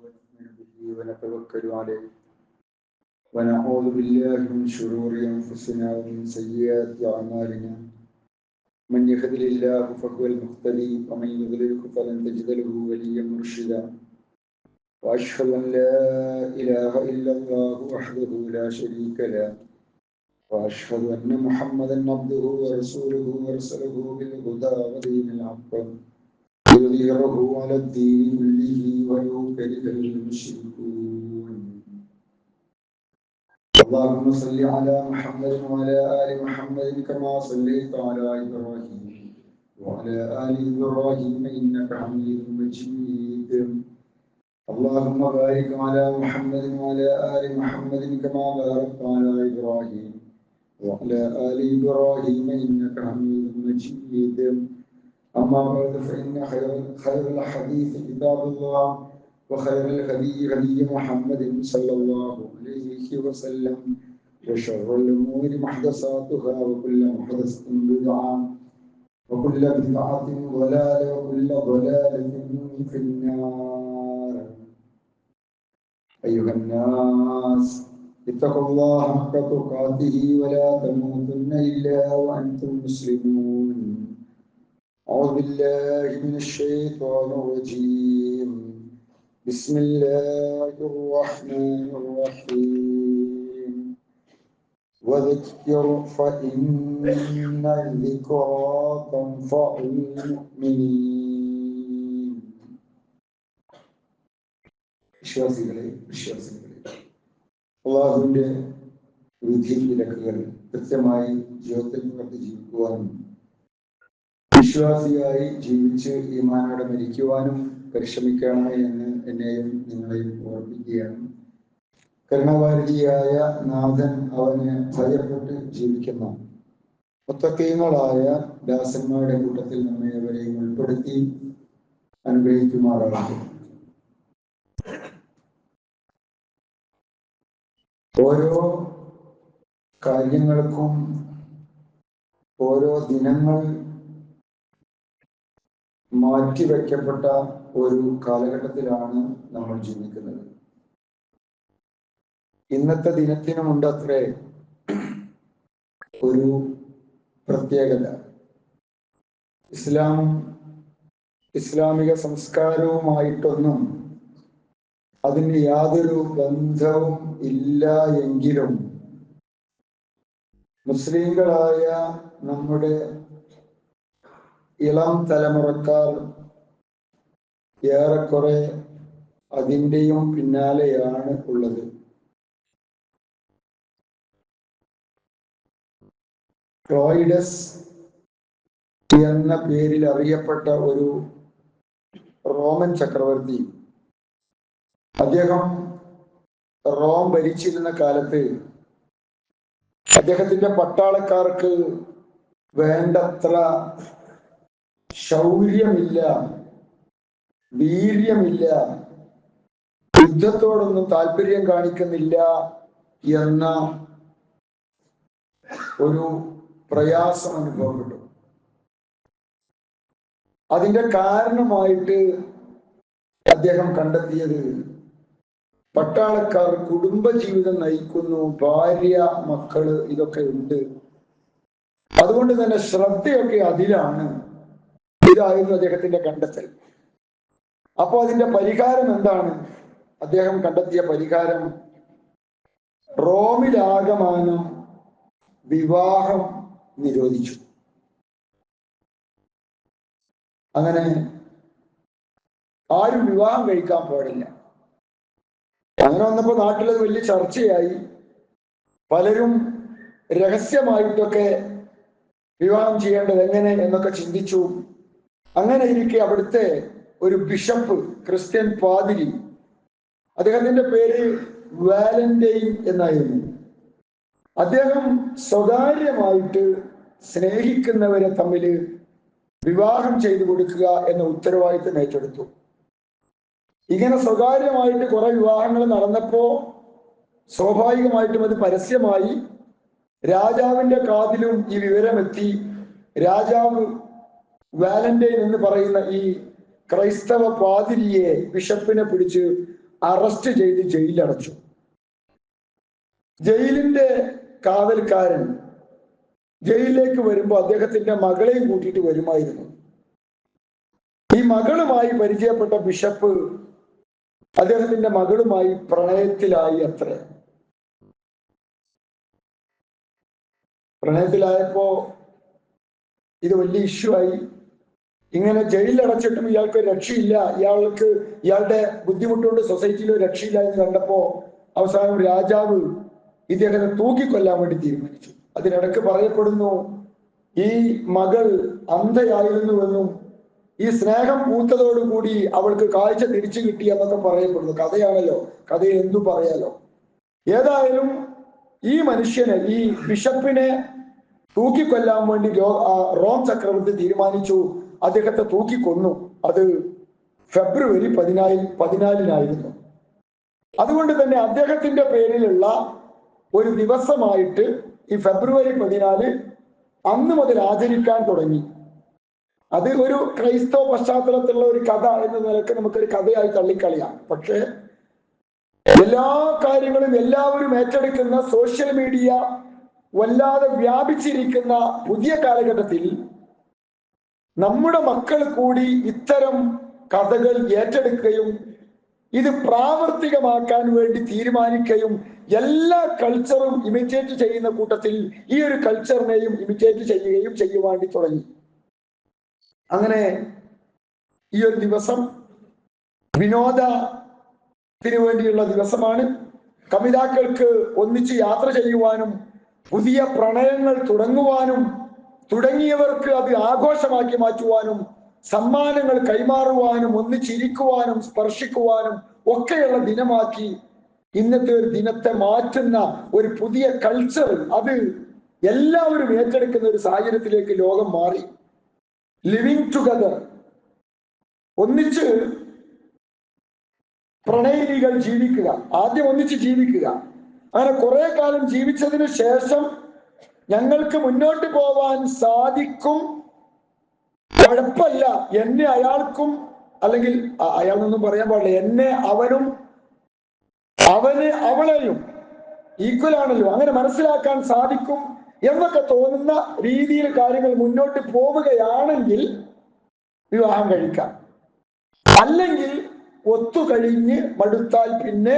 ونؤمن به ونتوكل عليه ونعوذ بالله من شرور أنفسنا ومن سيئات أعمالنا من يهده الله فهو المهتدي ومن يضلله فلن تجد له وليا مرشدا وأشهد أن لا إله إلا الله وحده لا شريك له وأشهد أن محمدا عبده ورسوله أرسله بالهدى ودين الحق ليظهره على الدين كله ولو كره المشركون. اللهم صل على محمد وعلى آل محمد كما صليت على إبراهيم وعلى آل إبراهيم إنك حميد مجيد. اللهم بارك على محمد وعلى آل محمد كما باركت على إبراهيم وعلى آل إبراهيم إنك حميد مجيد. أما بعد فإن خير الحديث كتاب الله وخير الهدي هدي محمد صلى الله عليه وسلم وشر الأمور محدثاتها وكل محدثة بدعة وكل بدعة ضلالة وكل ضلالة في النار. أيها الناس اتقوا الله حق تقاته ولا تموتن إلا وأنتم مسلمون. أعوذ بالله من الشيطان الرجيم. بسم الله الرحمن الرحيم. وذكر فإن الذكرى تنفع المؤمنين. വിശ്വാസികളെ അല്ലാഹുവിന്റെ വിധി വിലക്കുകൾ കൃത്യമായി ജീവിതത്തിൽ പകർത്തി ജീവിക്കുവാനും വിശ്വാസിയായി ജീവിച്ച് ഈമാനോടെ മരിക്കുവാനും പരിശ്രമിക്കണമേ എന്ന് എന്നെയും നിങ്ങളെയും ഓർമ്മിക്കുകയാണ്. കരുണാവാരിധിയായ നാഥൻ അവന് ഭയപ്പെട്ട് ജീവിക്കുന്ന മുത്തഖീങ്ങളായ ദാസന്മാരുടെ കൂട്ടത്തിൽ നമ്മെ അവരെയും ഉൾപ്പെടുത്തി അനുഗ്രഹിക്കുമാറാകട്ടെ. ഓരോ കാര്യങ്ങൾക്കും ഓരോ ദിനങ്ങൾ മാറ്റിവെക്കപ്പെട്ട ഒരു കാലഘട്ടത്തിലാണ് നമ്മൾ ജീവിക്കുന്നത്. ഇന്നത്തെ ദിനത്തിനുമുണ്ട് അത്രേ ഒരു പ്രത്യേകത. ഇസ്ലാമിക സംസ്കാരവുമായിട്ടൊന്നും അതിന് യാതൊരു ബന്ധവും ഇല്ല എങ്കിലും മുസ്ലിങ്ങളായ നമ്മുടെ ഇളം തലമുറക്കാർ ഏറെക്കുറെ അതിൻ്റെയും പിന്നാലെയാണ് ഉള്ളത്. ക്ലോയിഡസ് എന്ന പേരിൽ അറിയപ്പെട്ട ഒരു റോമൻ ചക്രവർത്തി, അദ്ദേഹം റോം ഭരിച്ചിരുന്ന കാലത്ത് അദ്ദേഹത്തിന്റെ പട്ടാളക്കാർക്ക് വേണ്ടത്ര ശൗര്യമില്ല, വീര്യമില്ല, യുദ്ധത്തോടൊന്നും താല്പര്യം കാണിക്കുന്നില്ല എന്ന ഒരു പ്രയാസം അനുഭവപ്പെട്ടു. അതിന്റെ കാരണമായിട്ട് അദ്ദേഹം കണ്ടെത്തിയത് പട്ടാളക്കാർ കുടുംബജീവിതം നയിക്കുന്നു, ഭാര്യ മക്കള് ഇതൊക്കെ ഉണ്ട്, അതുകൊണ്ട് തന്നെ ശ്രദ്ധയൊക്കെ അതിലാണ്. ഇതായിരുന്നു അദ്ദേഹത്തിന്റെ കണ്ടെത്തൽ. അപ്പൊ അതിന്റെ പരിഹാരം എന്താണ്? അദ്ദേഹം കണ്ടെത്തിയ പരിഹാരം റോമിലാകമാനം വിവാഹം നിരോധിച്ചു. അങ്ങനെ ആരും വിവാഹം കഴിക്കാൻ പാടില്ല. അങ്ങനെ വന്നപ്പോ നാട്ടിലത് വലിയ ചർച്ചയായി. പലരും രഹസ്യമായിട്ടൊക്കെ വിവാഹം ചെയ്യേണ്ടത് എങ്ങനെ എന്നൊക്കെ ചിന്തിച്ചു. അങ്ങനെ ഇരിക്കെ അവിടുത്തെ ഒരു ബിഷപ്പ്, ക്രിസ്ത്യൻ പാതിരി, അദ്ദേഹത്തിന്റെ പേര് വാലന്റൈൻ എന്നായിരുന്നു. അദ്ദേഹം സ്വകാര്യമായിട്ട് സ്നേഹിക്കുന്നവരെ തമ്മിൽ വിവാഹം ചെയ്തു കൊടുക്കുക എന്ന ഉത്തരവാദിത്തം ഏറ്റെടുത്തു. ഇങ്ങനെ സ്വകാര്യമായിട്ട് കുറെ വിവാഹങ്ങൾ നടന്നപ്പോ സ്വാഭാവികമായിട്ടും അത് പരസ്യമായി. രാജാവിന്റെ കാതിലും ഈ വിവരമെത്തി. രാജാവ് വാലന്റൈൻ എന്ന് പറയുന്ന ഈ ക്രൈസ്തവ പാതിരിയെ, ബിഷപ്പിനെ പിടിച്ച് അറസ്റ്റ് ചെയ്ത് ജയിലിലടച്ചു. ജയിലിന്റെ കാവൽക്കാരൻ ജയിലിലേക്ക് വരുമ്പോൾ അദ്ദേഹത്തിന്റെ മകളെയും കൂട്ടിയിട്ട് വരുമായിരുന്നു. ഈ മകളുമായി പരിചയപ്പെട്ട ബിഷപ്പ് അദ്ദേഹത്തിന്റെ മകളുമായി പ്രണയത്തിലായി. പ്രണയത്തിലായപ്പോ ഇത് വലിയ ഇഷ്യൂ ആയി. ഇങ്ങനെ ജയിലിലടച്ചിട്ടും ഇയാൾക്ക് രക്ഷയില്ല, ഇയാളുടെ ബുദ്ധിമുട്ടുകൊണ്ട് സൊസൈറ്റിയിൽ രക്ഷയില്ല എന്ന് കണ്ടപ്പോ അവസാനം രാജാവ് ഇദ്ദേഹത്തെ തൂക്കിക്കൊല്ലാൻ വേണ്ടി തീരുമാനിച്ചു. അതിനിടക്ക് പറയപ്പെടുന്നു ഈ മകൾ അന്ധയായിരുന്നുവെന്നും ഈ സ്നേഹം പൂത്തതോടുകൂടി അവൾക്ക് കാഴ്ച തിരിച്ചു കിട്ടി എന്നൊക്കെ പറയപ്പെടുന്നു. കഥയാണല്ലോ, കഥയെ എന്തു പറയാലോ. ഏതായാലും ഈ മനുഷ്യനെ, ഈ ബിഷപ്പിനെ തൂക്കിക്കൊല്ലാൻ വേണ്ടി റോം ചക്രവർത്തി തീരുമാനിച്ചു. അദ്ദേഹത്തെ തൂക്കിക്കൊന്നു. അത് ഫെബ്രുവരി 14 അതുകൊണ്ട് തന്നെ അദ്ദേഹത്തിന്റെ പേരിലുള്ള ഒരു ദിവസമായിട്ട് ഈ ഫെബ്രുവരി 14 അന്ന് മുതൽ ആചരിക്കാൻ തുടങ്ങി. അത് ഒരു ക്രൈസ്തവ പശ്ചാത്തലത്തിലുള്ള ഒരു കഥ എന്ന നിലക്ക് നമുക്കൊരു കഥയായി തള്ളിക്കളയാം. പക്ഷെ എല്ലാ കാര്യങ്ങളും എല്ലാവരും ഏറ്റെടുക്കുന്ന സോഷ്യൽ മീഡിയ വല്ലാതെ വ്യാപിച്ചിരിക്കുന്ന പുതിയ കാലഘട്ടത്തിൽ നമ്മുടെ മക്കൾ കൂടി ഇത്തരം കഥകൾ ഏറ്റെടുക്കുകയും ഇത് പ്രാവർത്തികമാക്കാൻ വേണ്ടി തീരുമാനിക്കുകയും എല്ലാ കൾച്ചറും ഇമിറ്റേറ്റ് ചെയ്യുന്ന കൂട്ടത്തിൽ ഈ ഒരു കൾച്ചറിനെയും ഇമിറ്റേറ്റ് ചെയ്യുവാൻ വേണ്ടി തുടങ്ങി. അങ്ങനെ ഈ ഒരു ദിവസം വിനോദത്തിന് വേണ്ടിയുള്ള ദിവസമാണ്. കമിതാക്കൾക്ക് ഒന്നിച്ച് യാത്ര ചെയ്യുവാനും പുതിയ പ്രണയങ്ങൾ തുടങ്ങുവാനും തുടങ്ങിയവർക്ക് അത് ആഘോഷമാക്കി മാറ്റുവാനും സമ്മാനങ്ങൾ കൈമാറുവാനും ഒന്നിച്ചിരിക്കുവാനും സ്പർശിക്കുവാനും ഒക്കെയുള്ള ദിനമാക്കി ഇന്നത്തെ ഒരു ദിനത്തെ മാറ്റുന്ന ഒരു പുതിയ കൾച്ചർ അത് എല്ലാവരും ഏറ്റെടുക്കുന്ന ഒരു സാഹചര്യത്തിലേക്ക് ലോകം മാറി. ലിവിങ് ടുഗദർ, ഒന്നിച്ച് പ്രണയിനികൾ ജീവിക്കുക, ആദ്യം ഒന്നിച്ച് ജീവിക്കുക. അങ്ങനെ കുറെ കാലം ജീവിച്ചതിന് ശേഷം ഞങ്ങൾക്ക് മുന്നോട്ട് പോവാൻ സാധിക്കും, കുഴപ്പമില്ല, എന്നെ അയാൾക്കും, അല്ലെങ്കിൽ അയാളൊന്നും പറയാൻ പാടില്ല, എന്നെ അവനും അവന് അവളെയും ഈക്വൽ ആണല്ലോ, അങ്ങനെ മനസ്സിലാക്കാൻ സാധിക്കും എന്നൊക്കെ തോന്നുന്ന രീതിയിൽ കാര്യങ്ങൾ മുന്നോട്ട് പോവുകയാണെങ്കിൽ വിവാഹം കഴിക്കാം. അല്ലെങ്കിൽ ഒത്തുകഴിഞ്ഞ് മടുത്താൽ പിന്നെ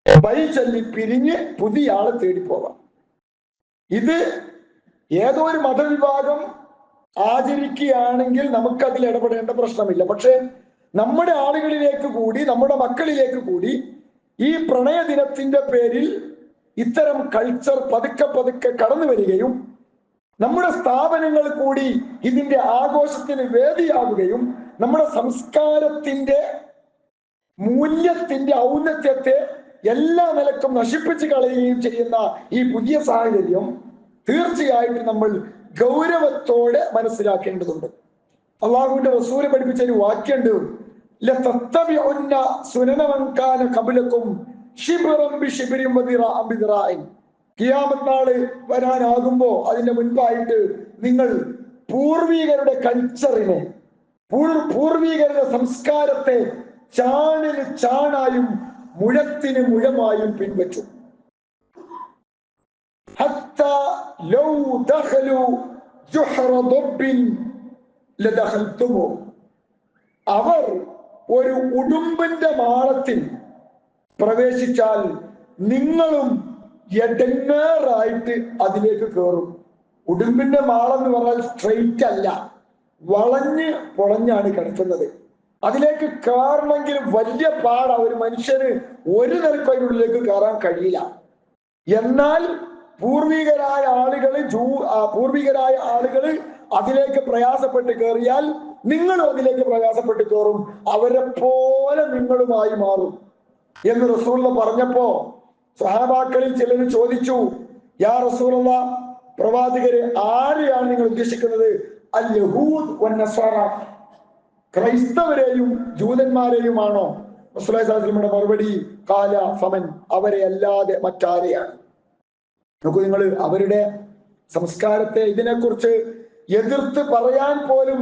വഴി ചൊല്ലി പിരിഞ്ഞ് പുതിയ ആളെ തേടിപ്പോവാം. ഇത് ഏതോ ഒരു മതവിഭാഗം ആചരിക്കുകയാണെങ്കിൽ നമുക്കതിൽ ഇടപെടേണ്ട പ്രശ്നമില്ല. പക്ഷെ നമ്മുടെ ആളുകളിലേക്ക് കൂടി, നമ്മുടെ മക്കളിലേക്ക് കൂടി ഈ പ്രണയ ദിനത്തിന്റെ പേരിൽ ഇത്തരം കൾച്ചർ പതുക്കെ പതുക്കെ കടന്നു വരികയും നമ്മുടെ സ്ഥാപനങ്ങൾ കൂടി ഇതിന്റെ ആഘോഷത്തിന് വേദിയാവുകയും നമ്മുടെ സംസ്കാരത്തിന്റെ മൂല്യത്തിന്റെ ഔന്നത്യത്തെ എല്ലാ നിലക്കും നശിപ്പിച്ച് കളയുകയും ചെയ്യുന്ന ഈ പുതിയ സാഹചര്യം തീർച്ചയായിട്ടും നമ്മൾ ഗൗരവത്തോടെ മനസ്സിലാക്കേണ്ടതുണ്ട്. അള്ളാഹുവിന്റെ റസൂൽ പഠിപ്പിച്ച ഒരു വാക്യമുണ്ട്, ലതത്തബിഉന്ന സുനന മൻ കാന ഖബ്ലകും ശിബ്റൻ ബിശിബ്രിൻ വദിറാഅൻ ബിദിറാഇൻ. ഖിയാമത്ത് നാള് വരാനാകുമ്പോ അതിന്റെ മുൻപായിട്ട് നിങ്ങൾ പൂർവികരുടെ കൾച്ചറിനെ, പൂർവികരുടെ സംസ്കാരത്തെ ചാണിന് ചാണായും മുഴത്തിന് മുഴമായും പിൻവച്ചു. ഹത്താ ലൗ ദഖലു ജുഹ്റ ദബ്ബിൻ ലദഖൽതുമു. അവർ ഒരു ഉടുമ്പിന്റെ മാളത്തിൽ പ്രവേശിച്ചാൽ നിങ്ങളും എടങ്ങേറായിട്ട് അതിലേക്ക് കയറും. ഉടുമ്പിന്റെ മാളം എന്ന് പറഞ്ഞാൽ സ്ട്രെയിറ്റ് അല്ല, വളഞ്ഞ് പൊളഞ്ഞാണ് കിടക്കുന്നത്. അതിലേക്ക് കയറണമെങ്കിൽ വലിയ പാടാ, ഒരു മനുഷ്യന് ഒരു നിലക്കും അതിനുള്ളിലേക്ക് കയറാൻ കഴിയില്ല. എന്നാൽ പൂർവികരായ ആളുകൾ അതിലേക്ക് പ്രയാസപ്പെട്ട് കയറിയാൽ നിങ്ങളും അതിലേക്ക് പ്രയാസപ്പെട്ട് കയറും, അവരെ പോലെ നിങ്ങളുമായി മാറും എന്ന് റസൂലുള്ള പറഞ്ഞപ്പോ സഹാബാക്കളിൽ ചിലർ ചോദിച്ചു, യാ റസൂലല്ലാഹ്, പ്രവാചകരെ ആരെയാണ് നിങ്ങൾ ഉദ്ദേശിക്കുന്നത്? അൽ യഹൂദ് വൻ നസ്വാറ, ക്രൈസ്തവരെയും ജൂതന്മാരെയുമാണോ? റസൂലുള്ളാഹി സ്വല്ലല്ലാഹു അലൈഹി വസല്ലമയുടെ മറുപടി, ഖാല ഫമൻ, അവരെ അല്ലാതെ മറ്റാരെയാണ്? നോക്കൂ നിങ്ങൾ, അവരുടെ സംസ്കാരത്തെ ഇതിനെക്കുറിച്ച് എതിർത്ത് പറയാൻ പോലും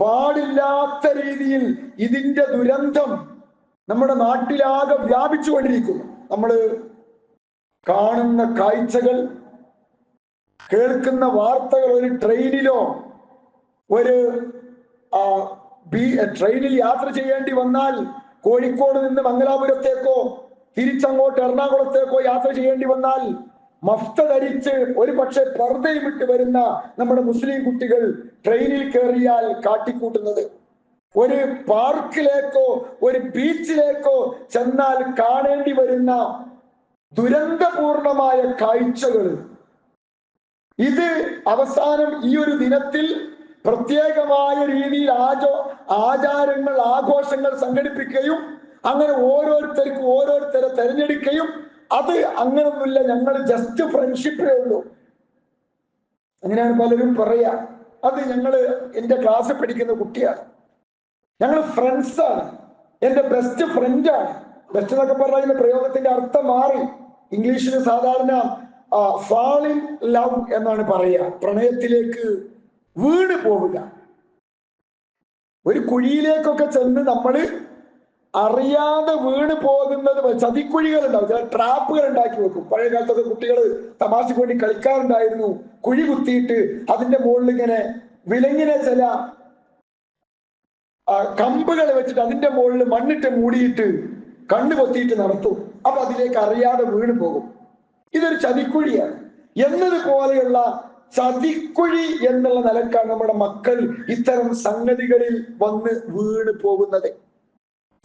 പാടില്ലാത്ത രീതിയിൽ ഇതിന്റെ ദുരന്തം നമ്മുടെ നാട്ടിലാകെ വ്യാപിച്ചു കൊണ്ടിരിക്കുന്നു. നമ്മൾ കാണുന്ന കാഴ്ചകൾ, കേൾക്കുന്ന വാർത്തകൾ, ഒരു ട്രെയിനിലോ ഒരു ട്രെയിനിൽ യാത്ര ചെയ്യേണ്ടി വന്നാൽ കോഴിക്കോട് നിന്ന് മംഗലാപുരത്തേക്കോ തിരിച്ചങ്ങോട്ട് എറണാകുളത്തേക്കോ യാത്ര ചെയ്യേണ്ടി വന്നാൽ മഫ്ത ധരിച്ച് ഒരു പക്ഷെ പർദ്ദയും ഇട്ട് വരുന്ന നമ്മുടെ മുസ്ലിം കുട്ടികൾ ട്രെയിനിൽ കയറിയാൽ കാട്ടിക്കൂട്ടുന്നത്, ഒരു പാർക്കിലേക്കോ ഒരു ബീച്ചിലേക്കോ ചെന്നാൽ കാണേണ്ടി വരുന്ന ദുരന്തപൂർണമായ കാഴ്ചകൾ, ഇത് അവസാനം ഈ ഒരു ദിനത്തിൽ പ്രത്യേകമായ രീതിയിൽ ആചാരങ്ങൾ, ആഘോഷങ്ങൾ സംഘടിപ്പിക്കുകയും അങ്ങനെ ഓരോരുത്തർക്കും ഓരോരുത്തരെ തെരഞ്ഞെടുക്കുകയും, അത് അങ്ങനൊന്നുമില്ല, ഞങ്ങൾ ജസ്റ്റ് ഫ്രണ്ട്ഷിപ്പേ ഉള്ളൂ, അങ്ങനെയാണ് പലരും പറയാ. അത് എന്റെ ക്ലാസ്സിൽ പഠിക്കുന്ന കുട്ടിയാണ്, ഞങ്ങൾ ഫ്രണ്ട്സാണ്, എന്റെ ബെസ്റ്റ് ഫ്രണ്ടാണ്. ബെസ്റ്റ് എന്നൊക്കെ പറയുന്ന പ്രയോഗത്തിന്റെ അർത്ഥം മാറി. ഇംഗ്ലീഷിൽ സാധാരണ ഫാൾ ഇൻ ലവ് എന്നാണ് പറയുക, പ്രണയത്തിലേക്ക് വീണ് പോവുക. ഒരു കുഴിയിലേക്കൊക്കെ ചെന്ന് നമ്മൾ അറിയാതെ വീണ് പോകുന്നത്, ചതിക്കുഴികൾ ഉണ്ടാവും, ചില ട്രാപ്പുകൾ ഉണ്ടാക്കി വെക്കും. പഴയ കാലത്തൊക്കെ കുട്ടികൾ തമാശക്ക് വേണ്ടി കളിക്കാറുണ്ടായിരുന്നു, കുഴി കുത്തിയിട്ട് അതിന്റെ മുകളിൽ ഇങ്ങനെ വിലങ്ങിനെ ചില കമ്പുകൾ വെച്ചിട്ട് അതിന്റെ മുകളിൽ മണ്ണിട്ട് മൂടിയിട്ട് കണ്ണു പൊത്തിയിട്ട് നടത്തും. അപ്പൊ അതിലേക്ക് അറിയാതെ വീണ് പോകും. ഇതൊരു ചതിക്കുഴിയാണ്. എന്നതുപോലെയുള്ള ചതിക്കുഴി എന്നുള്ള നിലക്കാണ് നമ്മുടെ മക്കൾ ഇത്തരം സംഗതികളിൽ വന്ന് വീണ് പോകുന്നത്.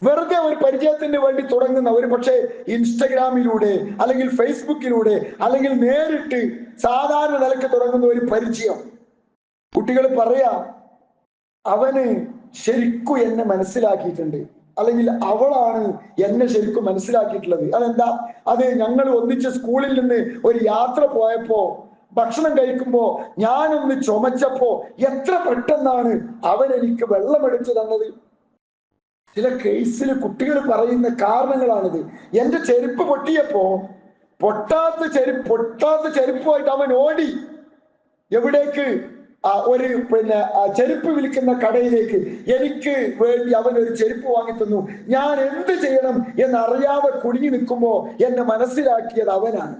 വെറുതെ ഒരു പരിചയത്തിന് വേണ്ടി തുടങ്ങുന്ന, ഒരു പക്ഷേ ഇൻസ്റ്റഗ്രാമിലൂടെ അല്ലെങ്കിൽ ഫേസ്ബുക്കിലൂടെ അല്ലെങ്കിൽ നേരിട്ട് സാധാരണ നിലക്ക് തുടങ്ങുന്ന ഒരു പരിചയം. കുട്ടികൾ പറയാ, അവന് ശരിക്കും എന്നെ മനസ്സിലാക്കിയിട്ടുണ്ട്, അല്ലെങ്കിൽ അവളാണ് എന്നെ ശരിക്കും മനസ്സിലാക്കിയിട്ടുള്ളത്. അതെന്താ? അത് ഞങ്ങൾ ഒന്നിച്ച് സ്കൂളിൽ നിന്ന് ഒരു യാത്ര പോയപ്പോ ഭക്ഷണം കഴിക്കുമ്പോ ഞാനൊന്ന് ചുമച്ചപ്പോ എത്ര പെട്ടെന്നാണ് അവൻ എനിക്ക് വെള്ളമെടുത്തു തന്നത്. ചില കേസിൽ കുട്ടികൾ പറയുന്ന കാരണങ്ങളാണിത്. എന്റെ ചെരുപ്പ് പൊട്ടിയപ്പോ പൊട്ടാത്ത ചെരുപ്പുമായിട്ട് അവൻ ഓടി. എവിടേക്ക്? ഒരു ചെരുപ്പ് വിൽക്കുന്ന കടയിലേക്ക്. എനിക്ക് വേണ്ടി അവൻ ഒരു ചെരുപ്പ് വാങ്ങി തന്നു. ഞാൻ എന്ത് ചെയ്യണം എന്നറിയാതെ കുടുങ്ങി നിൽക്കുമ്പോ എന്നെ മനസ്സിലാക്കിയത് അവനാണ്.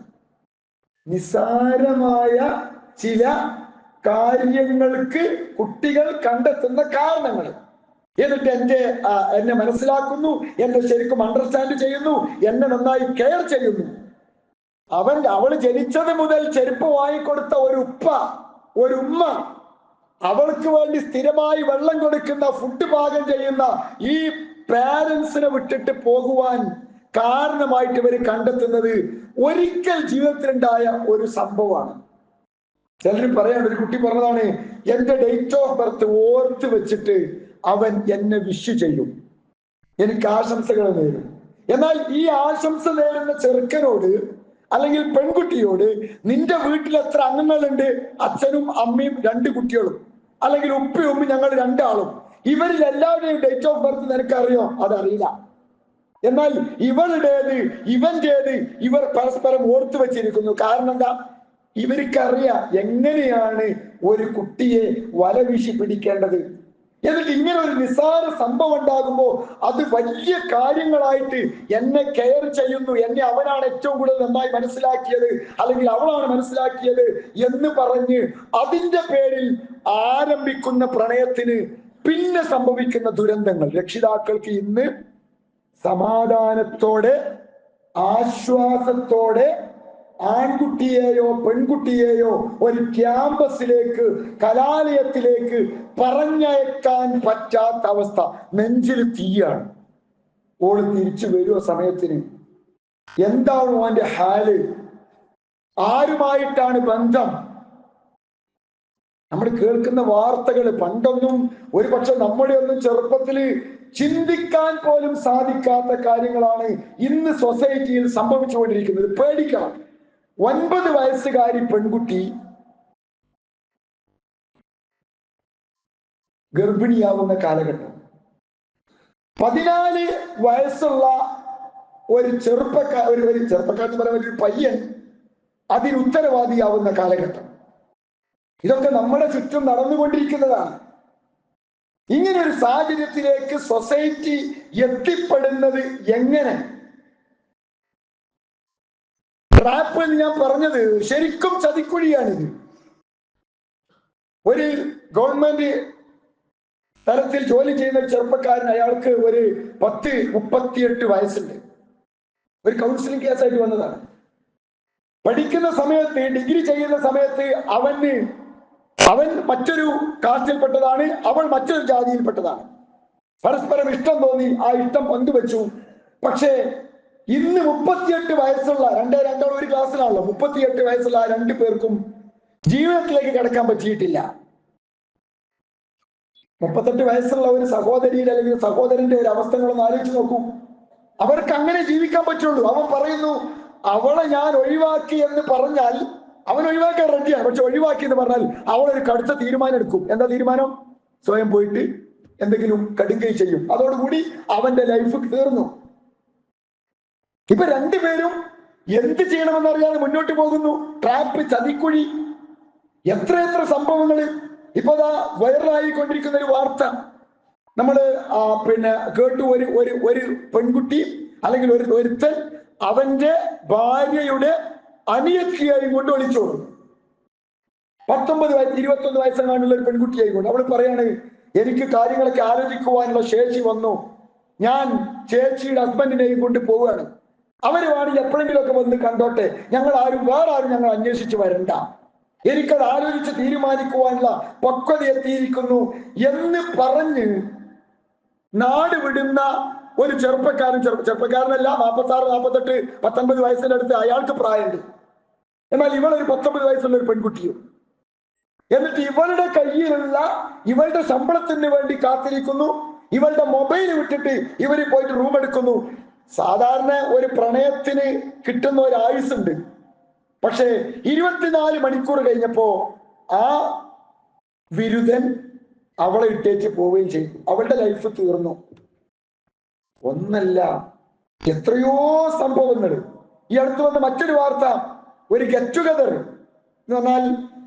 നിസ്സാരമായ ചില കാര്യങ്ങൾക്ക് കുട്ടികൾ കണ്ടെത്തുന്ന കാരണങ്ങൾ, എന്നിട്ട് എന്നെ മനസ്സിലാക്കുന്നു, എന്നെ ശരിക്കും അണ്ടർസ്റ്റാൻഡ് ചെയ്യുന്നു, എന്നെ നന്നായി കെയർ ചെയ്യുന്നു. അവള് ജനിച്ചത് മുതൽ ചെരുപ്പ് വാങ്ങിക്കൊടുത്ത ഒരു ഉപ്പ, ഒരു ഉമ്മ, അവൾക്ക് വേണ്ടി സ്ഥിരമായി വെള്ളം കൊടുക്കുന്ന, ഫുഡ് പാകം ചെയ്യുന്ന ഈ പാരൻസിനെ വിട്ടിട്ട് പോകുവാൻ കാരണമായിട്ട് ഇവർ കണ്ടെത്തുന്നത് ഒരിക്കൽ ജീവിതത്തിലുണ്ടായ ഒരു സംഭവമാണ്. ചിലർ പറയാണ്, ഒരു കുട്ടി പറഞ്ഞതാണ്, എന്റെ ഡേറ്റ് ഓഫ് ബർത്ത് ഓർത്ത് വെച്ചിട്ട് അവൻ എന്നെ വിഷ് ചെയ്യും, എനിക്ക് ആശംസകൾ നേരും. എന്നാൽ ഈ ആശംസ നേരുന്ന ചെറുക്കനോട് അല്ലെങ്കിൽ പെൺകുട്ടിയോട്, നിന്റെ വീട്ടിൽ എത്ര അംഗങ്ങളുണ്ട്? അച്ഛനും അമ്മയും 2 കുട്ടികളും, അല്ലെങ്കിൽ ഉപ്പയും ഉമ്മയും ഞങ്ങൾ 2 ആളും. ഇവരിൽ എല്ലാവരുടെയും ഡേറ്റ് ഓഫ് ബർത്ത് നിനക്കറിയോ? അതറിയില്ല. എന്നാൽ ഇവളുടേത്, ഇവന്റേത് ഇവർ പരസ്പരം ഓർത്തു വെച്ചിരിക്കുന്നു. കാരണം എന്താ? ഇവർക്കറിയാം എങ്ങനെയാണ് ഒരു കുട്ടിയെ വലവീശി പിടിക്കേണ്ടത്. എന്നിട്ട് ഇങ്ങനെ ഒരു നിസ്സാര സംഭവം ഉണ്ടാകുമ്പോ അത് വലിയ കാര്യങ്ങളായിട്ട്, എന്നെ കെയർ ചെയ്യുന്നു, എന്നെ അവനാണ് ഏറ്റവും കൂടുതൽ നന്നായി മനസ്സിലാക്കിയത്, അല്ലെങ്കിൽ അവളാണ് മനസ്സിലാക്കിയത് എന്ന് പറഞ്ഞ് അതിന്റെ പേരിൽ ആരംഭിക്കുന്ന പ്രണയത്തിന് പിന്നെ സംഭവിക്കുന്ന ദുരന്തങ്ങൾ. രക്ഷിതാക്കൾക്ക് ഇന്ന് സമാധാനത്തോടെ ആശ്വാസത്തോടെ ആൺകുട്ടിയെയോ പെൺകുട്ടിയെയോ ഒരു ക്യാമ്പസിലേക്ക്, കലാലയത്തിലേക്ക് പറഞ്ഞയക്കാൻ പറ്റാത്ത അവസ്ഥ. നെഞ്ചിൽ തീയാണ്. ഓള് തിരിച്ചു വരുമോ സമയത്തിന്? എന്താണ് ഓന്റെ ഹാല്? ആരുമായിട്ടാണ് ബന്ധം? നമ്മൾ കേൾക്കുന്ന വാർത്തകൾ പണ്ടൊന്നും ഒരു പക്ഷെ നമ്മുടെ ഒന്നും ചെറുപ്പത്തില് ചിന്തിക്കാൻ പോലും സാധിക്കാത്ത കാര്യങ്ങളാണ് ഇന്ന് സൊസൈറ്റിയിൽ സംഭവിച്ചുകൊണ്ടിരിക്കുന്നത്. പേടിക്കണം. 9 വയസ്സുകാരി പെൺകുട്ടി ഗർഭിണിയാവുന്ന കാലഘട്ടം, 14 വയസ്സുള്ള ഒരു ചെറുപ്പക്കാരെന്ന് പറയുന്ന ഒരു പയ്യൻ അതിന് ഉത്തരവാദിയാവുന്ന കാലഘട്ടം. ഇതൊക്കെ നമ്മുടെ ചുറ്റും നടന്നുകൊണ്ടിരിക്കുന്നതാണ്. ഇങ്ങനെ ഒരു സാഹചര്യത്തിലേക്ക് സൊസൈറ്റി എത്തിപ്പെടുന്നത് എങ്ങനെ? ട്രാപ്പ് എന്ന് ഞാൻ പറഞ്ഞത് ശരിക്കും ചതിക്കുഴിയാണിത്. ഒരു ഗവൺമെന്റ് തലത്തിൽ ജോലി ചെയ്യുന്ന ഒരു ചെറുപ്പക്കാരൻ, അയാൾക്ക് ഒരു 38 വയസ്സുണ്ട്. ഒരു കൗൺസിലിംഗ് കേസായിട്ട് വന്നതാണ്. പഠിക്കുന്ന സമയത്ത്, ഡിഗ്രി ചെയ്യുന്ന സമയത്ത് അവൻ മറ്റൊരു കാസ്റ്റിൽപ്പെട്ടതാണ്, അവൾ മറ്റൊരു ജാതിയിൽപ്പെട്ടതാണ്. പരസ്പരം ഇഷ്ടം തോന്നി, ആ ഇഷ്ടം പങ്കുവെച്ചു. പക്ഷേ ഇന്ന് 38 വയസ്സുള്ള രണ്ടാളും ഒരു ക്ലാസ്സിലാണല്ലോ, 38 വയസ്സുള്ള ആ 2 പേർക്കും ജീവിതത്തിലേക്ക് കടക്കാൻ പറ്റിയിട്ടില്ല. 38 വയസ്സുള്ള ഒരു സഹോദരിയുടെ അല്ലെങ്കിൽ സഹോദരന്റെ ഒരു അവസ്ഥകളൊന്ന് ആലോചിച്ച് നോക്കൂ. അവർക്ക് അങ്ങനെ ജീവിക്കാൻ പറ്റുള്ളൂ. അവൻ പറയുന്നു, അവളെ ഞാൻ ഒഴിവാക്കി എന്ന് പറഞ്ഞാൽ അവൻ ഒഴിവാക്കാൻ റെഡിയാണ്. പക്ഷെ ഒഴിവാക്കി എന്ന് പറഞ്ഞാൽ അവളൊരു കടുത്ത തീരുമാനം എടുക്കും. എന്താ തീരുമാനം? സ്വയം പോയിട്ട് എന്തെങ്കിലും കടുങ്കൈ ചെയ്യും. അതോടുകൂടി അവന്റെ ലൈഫ് തീർന്നു. ഇപ്പൊ 2 പേരും എന്ത് ചെയ്യണമെന്നറിയാതെ മുന്നോട്ട് പോകുന്നു. ട്രാപ്പ്, ചതിക്കുഴി, എത്ര സംഭവങ്ങള്. ഇപ്പൊ വൈറലായിക്കൊണ്ടിരിക്കുന്ന ഒരു വാർത്ത നമ്മള് കേട്ടു. ഒരു പെൺകുട്ടി അല്ലെങ്കിൽ ഒരുത്തൻ അവന്റെ ഭാര്യയുടെ അനിയത്തിയായി കൊണ്ട് ഒളിച്ചോടും. 21 വയസ്സെങ്ങാണ്ടുള്ള ഒരു പെൺകുട്ടിയായിക്കൊണ്ട് അവൾ പറയാണ്, എനിക്ക് കാര്യങ്ങളൊക്കെ ആലോചിക്കുവാനുള്ള ശേഷി വന്നു, ഞാൻ ചേച്ചിയുടെ ഹസ്ബൻഡിനെയും കൊണ്ട് പോവുകയാണ്, അവര് വേണമെങ്കിൽ എപ്പോഴെങ്കിലുമൊക്കെ വന്ന് കണ്ടോട്ടെ, വേറെ ആരും ഞങ്ങൾ അന്വേഷിച്ച് വരണ്ട, എനിക്കത് ആലോചിച്ച് തീരുമാനിക്കുവാനുള്ള പക്വത എത്തിയിരിക്കുന്നു എന്ന് പറഞ്ഞ് നാട് വിടുന്ന ഒരു ചെറുപ്പക്കാരനല്ല, 46, 48, 19 വയസ്സിന്റെ അടുത്ത് അയാൾക്ക് പ്രായമുണ്ട്. എന്നാൽ ഇവളൊരു 19 വയസ്സുള്ള ഒരു പെൺകുട്ടിയും. എന്നിട്ട് ഇവളുടെ കയ്യിലുള്ള ഇവളുടെ ശമ്പളത്തിന് വേണ്ടി കാത്തിരിക്കുന്നു. ഇവളുടെ മൊബൈൽ വിട്ടിട്ട് ഇവര് പോയിട്ട് റൂം എടുക്കുന്നു. സാധാരണ ഒരു പ്രണയത്തിന് കിട്ടുന്ന ഒരു ആയുസുണ്ട്. പക്ഷേ 24 മണിക്കൂർ കഴിഞ്ഞപ്പോ ആ വിരുദ്ധൻ അവളെ ഇട്ടേച്ച് പോവുകയും ചെയ്തു. അവളുടെ ലൈഫ് തീർന്നു. ഒന്നല്ല, എത്രയോ സംഭവങ്ങൾ. ഈ അടുത്ത് വന്ന മറ്റൊരു വാർത്ത, ഒരു ഗെറ്റ് ടുഗദർ എന്ന് പറഞ്ഞാൽ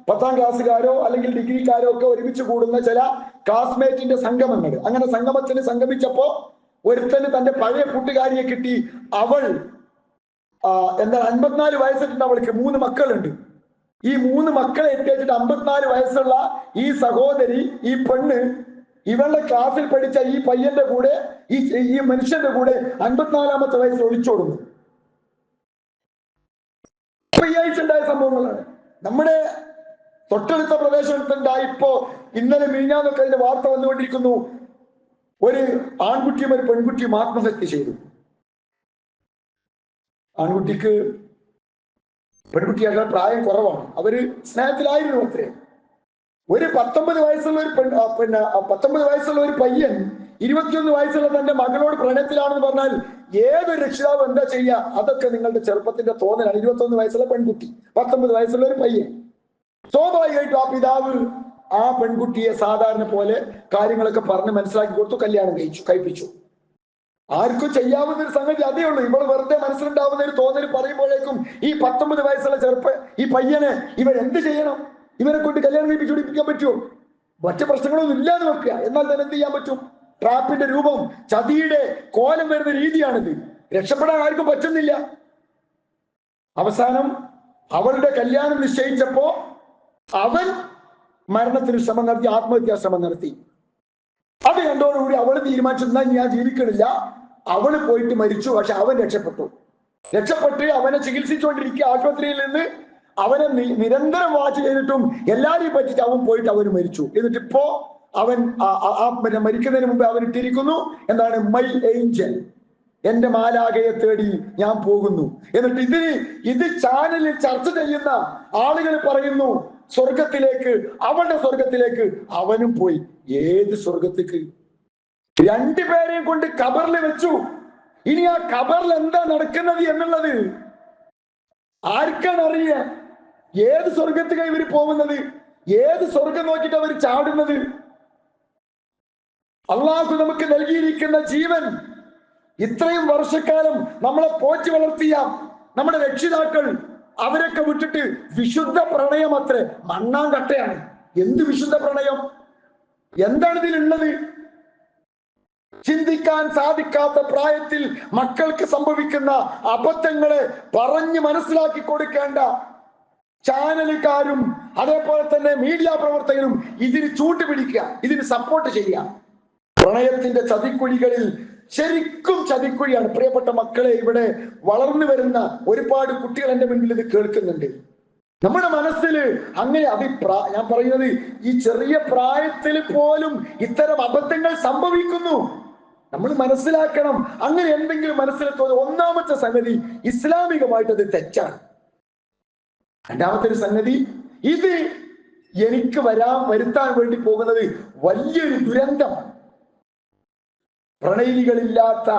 10ാം ക്ലാസ്സുകാരോ അല്ലെങ്കിൽ ഡിഗ്രിക്കാരോ ഒക്കെ ഒരുമിച്ച് കൂടുന്ന ചില ക്ലാസ്മേറ്റിന്റെ സംഗമങ്ങൾ. അങ്ങനെ സംഗമത്തിന് സംഗമിച്ചപ്പോ ഒരുത്തന് തന്റെ പഴയ കൂട്ടുകാരിയെ കിട്ടി. അവൾ 54 വയസ്സിട്ടുണ്ട്. അവൾക്ക് 3 മക്കളുണ്ട്. ഈ 3 മക്കളെ എത്തിച്ചിട്ട് 54 വയസ്സുള്ള ഈ സഹോദരി, ഈ പെണ്ണ്, ഇവളുടെ ക്ലാസ്സിൽ പഠിച്ച ഈ പയ്യന്റെ കൂടെ, ഈ മനുഷ്യന്റെ കൂടെ 54ാമത്തെ വയസ്സിൽ ഒളിച്ചോടുന്നു. ഈ ആഴ്ച ഉണ്ടായ സംഭവങ്ങളാണ്. നമ്മുടെ തൊട്ടടുത്ത പ്രദേശത്തുണ്ടായി. ഇപ്പോ ഇന്നലെ മിനിഞ്ഞാന്നൊക്കെ അതിന്റെ വാർത്ത വന്നുകൊണ്ടിരിക്കുന്നു. ഒരു ആൺകുട്ടിയും ഒരു പെൺകുട്ടിയും ആത്മഹത്യ ചെയ്തു. ആൺകുട്ടിക്ക് പെൺകുട്ടിയേക്കാൾ പ്രായം കുറവാണ്. അവര് സ്നേഹത്തിലായിരുന്നു അത്രേ. ഒരു 19 വയസ്സുള്ള ഒരു 19 വയസ്സുള്ള ഒരു പയ്യൻ 21 വയസ്സുള്ള തന്റെ മകളോട് പ്രണയത്തിലാണെന്ന് പറഞ്ഞാൽ ഏതൊരു രക്ഷിതാവ് എന്താ ചെയ്യുക? അതൊക്കെ നിങ്ങളുടെ ചെറുപ്പത്തിന്റെ തോന്നലാണ്. 21 വയസ്സുള്ള പെൺകുട്ടി, 19 വയസ്സുള്ള ഒരു പയ്യൻ. സ്വാഭാവികമായിട്ടും ആ പിതാവ് ആ പെൺകുട്ടിയെ സാധാരണ പോലെ കാര്യങ്ങളൊക്കെ പറഞ്ഞ് മനസ്സിലാക്കി കൊടുത്തു, കല്യാണം കഴിപ്പിച്ചു. ആർക്കും ചെയ്യാവുന്ന ഒരു സംഗതി അതേ ഉള്ളൂ. ഇവൾ വെറുതെ മനസ്സിലുണ്ടാവുന്ന ഒരു തോന്നൽ പറയുമ്പോഴേക്കും ഈ 19 വയസ്സുള്ള ഈ പയ്യനെ ഇവൻ എന്ത് ചെയ്യണം? ഇവനെ കൊണ്ട് കല്യാണം കഴിപ്പിച്ചു പിടിപ്പിക്കാൻ പറ്റുമോ? മറ്റു പ്രശ്നങ്ങളൊന്നും ഇല്ലാതെ വെക്കുക. എന്നാൽ തന്നെ എന്ത് ചെയ്യാൻ പറ്റും? ട്രാപ്പിന്റെ രൂപം, ചതിയുടെ കോലം വരുന്ന രീതിയാണിത്. രക്ഷപ്പെടാൻ ആർക്കും പറ്റുന്നില്ല. അവസാനം അവളുടെ കല്യാണം നിശ്ചയിച്ചപ്പോ അവൻ മരണത്തിന് ശ്രമം നടത്തി, ആത്മഹത്യാ ശ്രമം നടത്തി. അത് കണ്ടോടുകൂടി അവള് തീരുമാനിച്ചു, ഞാൻ ജീവിക്കണില്ല. അവള് പോയിട്ട് മരിച്ചു. പക്ഷെ അവൻ രക്ഷപ്പെട്ട് അവനെ ചികിത്സിച്ചുകൊണ്ടിരിക്കുക. ആശുപത്രിയിൽ നിന്ന് അവനെ നിരന്തരം വാച്ച് ചെയ്തിട്ടും എല്ലാരെയും പറ്റിച്ച് അവൻ പോയിട്ട് അവന് മരിച്ചു. എന്നിട്ടിപ്പോ അവൻ മരിക്കുന്നതിന് മുമ്പ് അവൻ ഇട്ടിരിക്കുന്നു, എന്താണ്, മൈ ഏഞ്ചൽ, എന്റെ മാലാഖയെ തേടി ഞാൻ പോകുന്നു. എന്നിട്ട് ഇത് ചാനലിൽ ചർച്ച ചെയ്യുന്ന ആളുകൾ പറയുന്നു സ്വർഗത്തിലേക്ക്, അവളുടെ സ്വർഗത്തിലേക്ക് അവനും പോയി. ഏത് സ്വർഗത്തേക്ക്? 2 പേരെയും കൊണ്ട് ഖബറിൽ വെച്ചു. ഇനി ആ ഖബറിൽ എന്താ നടക്കുന്നത് എന്നുള്ളത് ആർക്കാണ് അറിയുക? ഏത് സ്വർഗത്തേക്കാണ് ഇവര് പോകുന്നത്? ഏത് സ്വർഗം നോക്കിയിട്ട് അവർ ചാടുന്നത്? അള്ളാഹു നമുക്ക് നൽകിയിരിക്കുന്ന ജീവൻ, ഇത്രയും വർഷക്കാലം നമ്മളെ പോറ്റി വളർത്തിയ നമ്മുടെ രക്ഷിതാക്കൾ, അവരൊക്കെ വിട്ടിട്ട് വിശുദ്ധ പ്രണയം അത്രേ, മണ്ണാങ്കട്ടയാണ്. എന്ത് വിശുദ്ധ പ്രണയം? എന്താണ് ഇതിലുള്ളത്? ചിന്തിക്കാൻ സാധിക്കാത്ത പ്രായത്തിൽ മക്കൾക്ക് സംഭവിക്കുന്ന അബദ്ധങ്ങളെ പറഞ്ഞ് മനസ്സിലാക്കി കൊടുക്കേണ്ട ചാനലുകാരും അതേപോലെ തന്നെ മീഡിയ പ്രവർത്തകരും ഇതിന് ചൂട്ടുപിടിക്കുക, ഇതിന് സപ്പോർട്ട് ചെയ്യുക. പ്രണയത്തിന്റെ ചതിക്കുഴികളിൽ ശരിക്കും ചതിക്കുഴിയാണ്. പ്രിയപ്പെട്ട മക്കളെ, ഇവിടെ വളർന്നു വരുന്ന ഒരുപാട് കുട്ടികൾ എന്റെ മുൻപിൽ ഇത് കേൾക്കുന്നുണ്ട്. നമ്മുടെ മനസ്സിൽ അങ്ങനെ ഞാൻ പറയുന്നത് ഈ ചെറിയ പ്രായത്തിൽ പോലും ഇത്തരം അബദ്ധങ്ങൾ സംഭവിക്കുന്നു. നമ്മൾ മനസ്സിലാക്കണം. അങ്ങനെ എന്തെങ്കിലും മനസ്സിൽ തോന്നുന്നു, ഒന്നാമത്തെ സംഗതി ഇസ്ലാമികമായിട്ട് അത് തെറ്റാണ്. രണ്ടാമത്തെ ഒരു സംഗതി, ഇത് എനിക്ക് വരുത്താൻ വേണ്ടി പോകുന്നത് വലിയൊരു ദുരന്തമാണ്. പ്രണയിനികളില്ലാത്ത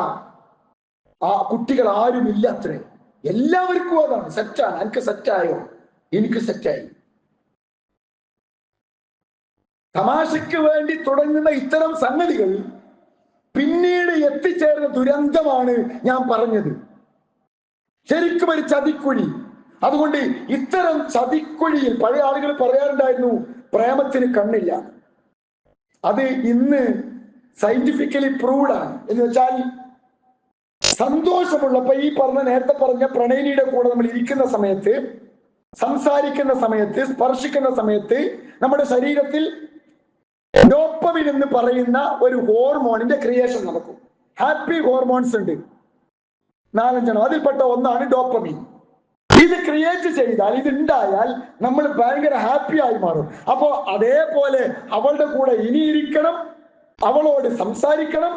ആ കുട്ടികൾ ആരും ഇല്ലത്രേ. എല്ലാവർക്കും അതാണ്. സെറ്റാണ്. എനിക്ക് സെറ്റായോ? എനിക്ക് സെറ്റായി. തമാശയ്ക്ക് വേണ്ടി തുടങ്ങുന്ന ഇത്തരം സംഗതികൾ പിന്നീട് എത്തിച്ചേർന്ന ദുരന്തമാണ് ഞാൻ പറഞ്ഞത്. ശരിക്കും ഒരു ചതിക്കുഴി. അതുകൊണ്ട് ഇത്തരം ചതിക്കുഴിയിൽ പഴയ ആളുകൾ പറയാറുണ്ടായിരുന്നു പ്രേമത്തിന് കണ്ണില്ല. അത് ഇന്ന് സയന്റിഫിക്കലി പ്രൂവ്ഡ് ആണ്. എന്ന് വെച്ചാൽ സന്തോഷമുള്ളപ്പോ ഈ നേരത്തെ പറഞ്ഞ പ്രണയിനിയുടെ കൂടെ നമ്മൾ ഇരിക്കുന്ന സമയത്ത്, സംസാരിക്കുന്ന സമയത്ത്, സ്പർശിക്കുന്ന സമയത്ത് നമ്മുടെ ശരീരത്തിൽ ഡോപ്പമിൻ എന്ന് പറയുന്ന ഒരു ഹോർമോണിന്റെ ക്രിയേഷൻ നടക്കും. ഹാപ്പി ഹോർമോൺസ് ഉണ്ട് 4-5. അതിൽപ്പെട്ട ഒന്നാണ് ഡോപ്പമിൻ. ഇത് ക്രിയേറ്റ് ചെയ്താൽ, ഇതുണ്ടായാൽ നമ്മൾ ഭയങ്കര ഹാപ്പി ആയി മാറും. അപ്പോ അതേപോലെ അവളുടെ കൂടെ ഇനിയിരിക്കണം, അവളോട് സംസാരിക്കണം,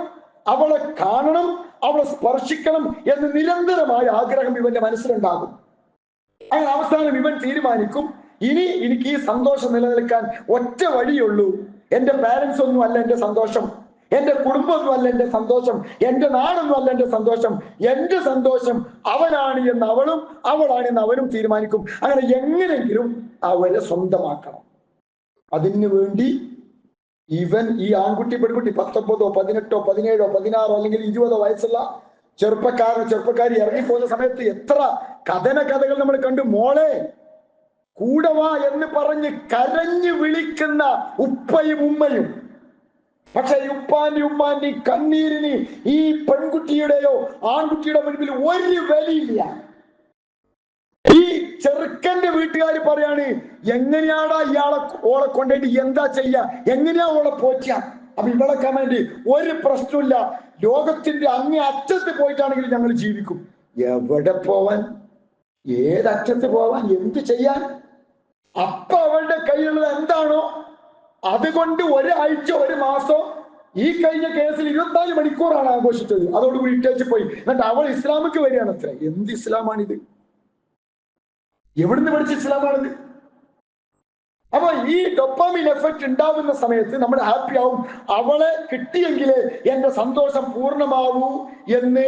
അവളെ കാണണം, അവളെ സ്പർശിക്കണം എന്ന് നിരന്തരമായ ആഗ്രഹം ഇവന്റെ മനസ്സിലുണ്ടാകും. അങ്ങനെ അവസാനം ഇവൻ തീരുമാനിക്കും, ഇനി എനിക്ക് ഈ സന്തോഷം നിലനിൽക്കാൻ ഒറ്റ വഴിയുള്ളൂ. എന്റെ പാരന്റ്സ് ഒന്നും അല്ല എന്റെ സന്തോഷം, എന്റെ കുടുംബമൊന്നും അല്ല എന്റെ സന്തോഷം, എന്റെ നാടൊന്നും അല്ല എന്റെ സന്തോഷം. എന്റെ സന്തോഷം അവനാണ് എന്ന് അവളും, അവളാണ് എന്ന് അവനും തീരുമാനിക്കും. അങ്ങനെ എങ്ങനെയെങ്കിലും അവരെ സ്വന്തമാക്കണം. അതിനു വേണ്ടി ഇവൻ ഈ ആൺകുട്ടി പെൺകുട്ടി 19, 18, 17, 16 അല്ലെങ്കിൽ 20 വയസ്സുള്ള ചെറുപ്പക്കാരി ഇറങ്ങിപ്പോകുന്ന സമയത്ത് എത്ര കഥകൾ നമ്മൾ കണ്ടു. മോളെ കൂടെ വാ എന്ന് പറഞ്ഞ് കരഞ്ഞു വിളിക്കുന്ന ഉപ്പയും ഉമ്മയും. പക്ഷെ ഉമ്മാന്റെ കണ്ണീരിന് ഈ പെൺകുട്ടിയുടെയോ ആൺകുട്ടിയുടെ മുൻപിൽ ഒരു വിലയില്ല. ഈ ചെറുക്കന്റെ വീട്ടുകാർ പറയാണ്, എങ്ങനെയാടാ ഓളെ കൊണ്ടുപോയിട്ട് എന്താ ചെയ്യാ, എങ്ങനെയാ ഓളെ പോറ്റാ? അപ്പൊ ഇവളെ കമന്റ്, ഒരു പ്രശ്നമില്ല, ലോകത്തിന്റെ അങ്ങേ അറ്റത്ത് പോയിട്ടാണെങ്കിൽ ഞങ്ങൾ ജീവിക്കും. എവിടെ പോവാൻ? ഏതറ്റത്ത് പോവാൻ? എന്ത് ചെയ്യാൻ? അപ്പൊ അവളുടെ കയ്യിലുള്ളത് എന്താണോ അതുകൊണ്ട് ഒരാഴ്ച, ഒരു മാസം, ഈ കഴിഞ്ഞ കേസിൽ 24 മണിക്കൂറാണ് ആഘോഷിച്ചത്. അതോടുകൂടി ഇട്ടേച്ച് പോയി. എന്നിട്ട് അവൾ ഇസ്ലാമിക്ക് വരികയാണ്. അത്ര എന്ത് ഇസ്ലാമാണിത്? എവിടുന്ന് പഠിച്ച ഇസ്ലാമാണിത്? അപ്പൊ ഈ ഡോപ്പാമിൻ എഫക്റ്റ് ഉണ്ടാവുന്ന സമയത്ത് നമ്മൾ ഹാപ്പി ആവും. അവളെ കിട്ടിയെങ്കിലേ എന്റെ സന്തോഷം പൂർണ്ണമാവൂ എന്ന്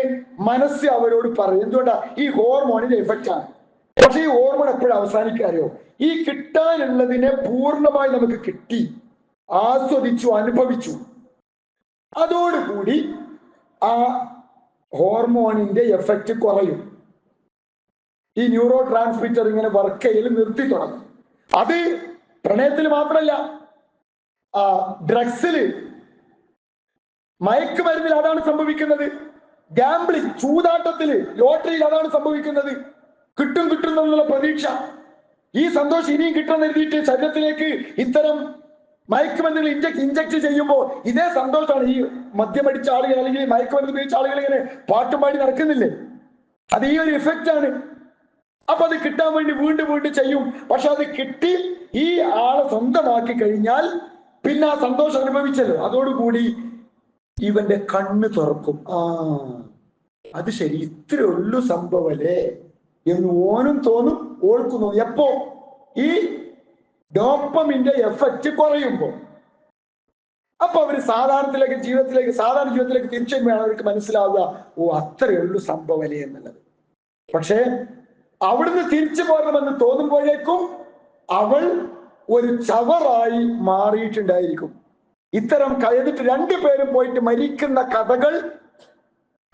മനസ്സ് അവരോട് പറയും. എന്തുകൊണ്ടാ? ഈ ഹോർമോണിന്റെ എഫക്റ്റ് ആണ്. പക്ഷെ ഈ ഹോർമോൺ എപ്പോഴും അവസാനിക്കാറിയോ? ഈ കിട്ടാനുള്ളതിനെ പൂർണ്ണമായി നമുക്ക് കിട്ടി, ആസ്വദിച്ചു, അനുഭവിച്ചു. അതോടുകൂടി ആ ഹോർമോണിന്റെ എഫക്റ്റ് കുറയും. ഈ ന്യൂറോ ട്രാൻസ്മിറ്റർ ഇങ്ങനെ വർക്ക് ചെയ്യൽ നിർത്തി തുടങ്ങും. അത് പ്രണയത്തിൽ മാത്രമല്ല, ഡ്രഗ്സില്, മയക്കുമരുന്നിൽ അതാണ് സംഭവിക്കുന്നത്. ഗാംബ്ലിംഗ്, ചൂതാട്ടത്തില്, ലോട്ടറിയിൽ അതാണ് സംഭവിക്കുന്നത്. കിട്ടും എന്നുള്ള പ്രതീക്ഷ, ഈ സന്തോഷം ഇനിയും കിട്ടുമെന്ന് എഴുതിയിട്ട് ശരീരത്തിലേക്ക് ഇത്തരം മയക്കുമരുന്നുകൾ ഇഞ്ചക്ട് ചെയ്യുമ്പോൾ ഇതേ സന്തോഷമാണ് ഈ മദ്യമടിച്ച ആളുകൾ അല്ലെങ്കിൽ മയക്കുമരുന്ന് ഉപയോഗിച്ച ആളുകൾ ഇങ്ങനെ പാട്ടും പാടി നടക്കുന്നില്ലേ? അത് ഈ ഒരു ഇഫക്റ്റ് ആണ്. അപ്പൊ അത് കിട്ടാൻ വേണ്ടി വീണ്ടും ചെയ്യും. പക്ഷെ അത് കിട്ടി ഈ ആളെ സ്വന്തമാക്കി കഴിഞ്ഞാൽ പിന്നെ ആ സന്തോഷം അനുഭവിച്ചല്ലോ, അതോടുകൂടി ഇവന്റെ കണ്ണ് തുറക്കും. അത് ശരി, ഇത്രേ ഉള്ളൂ സംഭവല്ലേ എന്ന് ഓനും തോന്നും, ഓൾക്കും തോന്നും. എപ്പോ? ഈ ഡോപ്പമിന്റെ എഫക്റ്റ് കുറയുമ്പോ. അപ്പൊ അവര് സാധാരണ ജീവിതത്തിലേക്ക് തിരിച്ചു വേണം അവർക്ക് മനസ്സിലാവുക, ഓ അത്രയേ ഉള്ളൂ സംഭവല്ലേ എന്നുള്ളത്. പക്ഷേ അവിടുന്ന് തിരിച്ചു പോരണമെന്ന് തോന്നുമ്പോഴേക്കും അവൾ ഒരു ചവറായി മാറിയിട്ടുണ്ടായിരിക്കും. ഇത്തരം കഴിഞ്ഞിട്ട് 2 പേരും പോയിട്ട് മരിക്കുന്ന കഥകൾ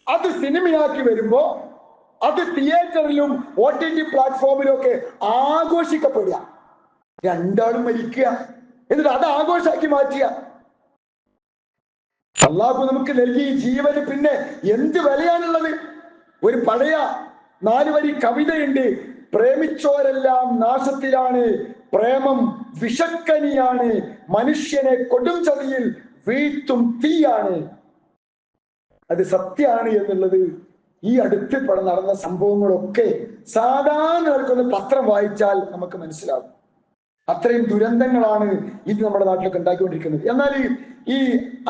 അത് സിനിമയാക്കി വരുമ്പോ അത് തിയേറ്ററിലും OTT പ്ലാറ്റ്ഫോമിലും ഒക്കെ ആഘോഷിക്കപ്പെടുക. 2 ആളും മരിക്കുക, എന്നിട്ട് അത് ആഘോഷാക്കി മാറ്റുക. അള്ളാഹു നമുക്ക് നൽകിയ ജീവന് പിന്നെ എന്ത് വിലയാണുള്ളത്? ഒരു പഴയ 4 വരി കവിതയുണ്ട്. പ്രേമിച്ചോരെല്ലാം നാശത്തിലാണ്, പ്രേമം വിഷക്കനിയാണ്, മനുഷ്യനെ കൊടും ചതിയിൽ വീഴ്ത്തും തീയാണ്. അത് സത്യമാണ് എന്നുള്ളത് ഈ അടുത്ത് നടന്ന സംഭവങ്ങളൊക്കെ സാധാരണ പത്രം വായിച്ചാൽ നമുക്ക് മനസ്സിലാവും. അത്രയും ദുരന്തങ്ങളാണ് ഇത് നമ്മുടെ നാട്ടിലൊക്കെ ഉണ്ടാക്കിക്കൊണ്ടിരിക്കുന്നത്. എന്നാൽ ഈ